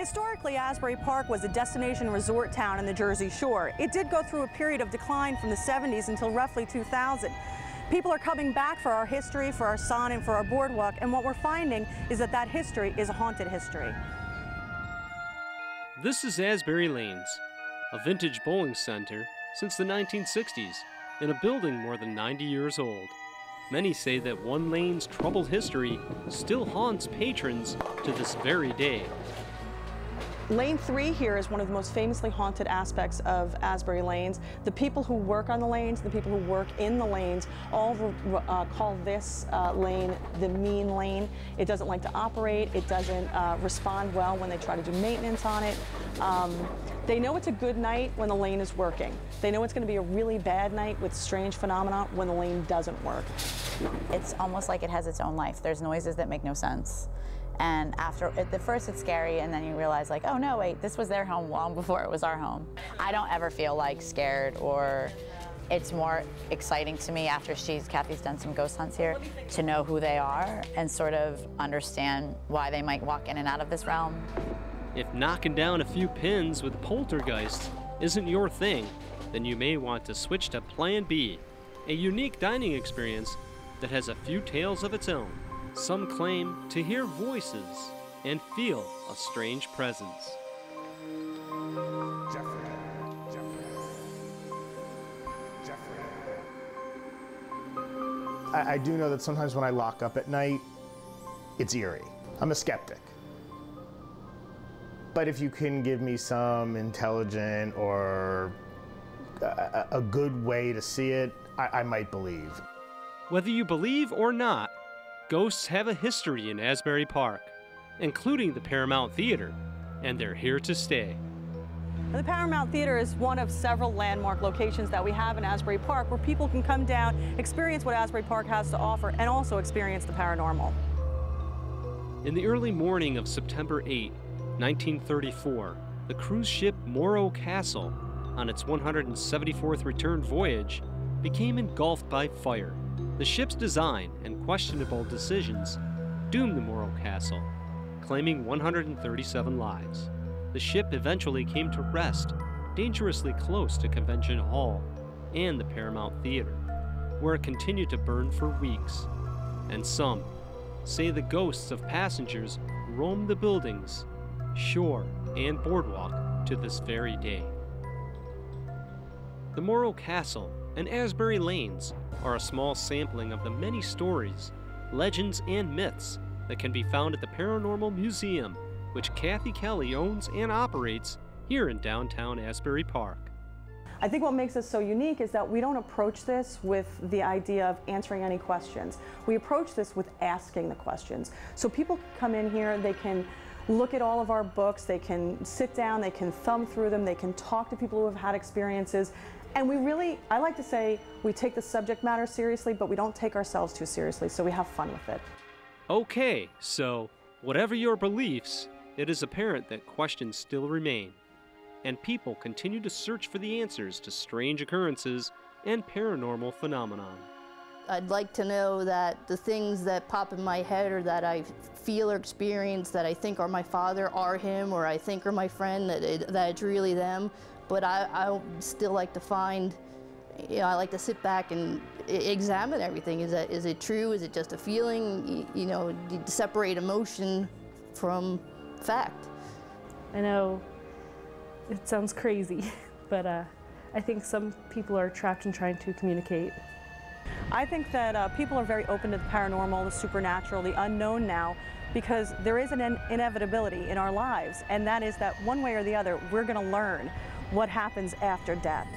Historically, Asbury Park was a destination resort town in the Jersey Shore. It did go through a period of decline from the 70s until roughly 2000. People are coming back for our history, for our sun, and for our boardwalk, and what we're finding is that that history is a haunted history. This is Asbury Lanes, a vintage bowling center since the 1960s, in a building more than 90 years old. Many say that one lane's troubled history still haunts patrons to this very day. Lane 3 here is one of the most famously haunted aspects of Asbury Lanes. The people who work on the lanes, the people who work in the lanes, all call this lane the mean lane. It doesn't like to operate. It doesn't respond well when they try to do maintenance on it. They know it's a good night when the lane is working. They know it's going to be a really bad night with strange phenomena when the lane doesn't work. It's almost like it has its own life. There's noises that make no sense. And at first it's scary, and then you realize, like, oh no, wait, this was their home long before it was our home. I don't ever feel like scared, or it's more exciting to me after Kathy's done some ghost hunts here, to know who they are and sort of understand why they might walk in and out of this realm. If knocking down a few pins with poltergeists isn't your thing, then you may want to switch to Plan B, a unique dining experience that has a few tales of its own. Some claim to hear voices and feel a strange presence. I do know that sometimes when I lock up at night, it's eerie. I'm a skeptic. But if you can give me some intelligent or a good way to see it, I might believe. Whether you believe or not, ghosts have a history in Asbury Park, including the Paramount Theater, and they're here to stay. The Paramount Theater is one of several landmark locations that we have in Asbury Park where people can come down, experience what Asbury Park has to offer, and also experience the paranormal. In the early morning of September 8, 1934, the cruise ship Morro Castle, on its 174th return voyage, became engulfed by fire. The ship's design and questionable decisions doomed the Morro Castle, claiming 137 lives. The ship eventually came to rest dangerously close to Convention Hall and the Paramount Theater, where it continued to burn for weeks. And some say the ghosts of passengers roam the buildings, shore, and boardwalk to this very day. The Morro Castle and Asbury Lanes are a small sampling of the many stories, legends, and myths that can be found at the Paranormal Museum, which Kathy Kelly owns and operates here in downtown Asbury Park. I think what makes us so unique is that we don't approach this with the idea of answering any questions. We approach this with asking the questions. So people can come in here, they can look at all of our books, they can sit down, they can thumb through them, they can talk to people who have had experiences. And I like to say, we take the subject matter seriously, but we don't take ourselves too seriously, so we have fun with it. Okay, so whatever your beliefs, it is apparent that questions still remain, and people continue to search for the answers to strange occurrences and paranormal phenomenon. I'd like to know that the things that pop in my head or that I feel or experience that I think are my father are him, or I think are my friend, that it's really them. But I still like to find, I like to sit back and examine everything. Is it true? Is it just a feeling? You separate emotion from fact. I know it sounds crazy, but I think some people are trapped in trying to communicate. I think that people are very open to the paranormal, the supernatural, the unknown now, because there is an inevitability in our lives, and that is that one way or the other, we're going to learn what happens after death.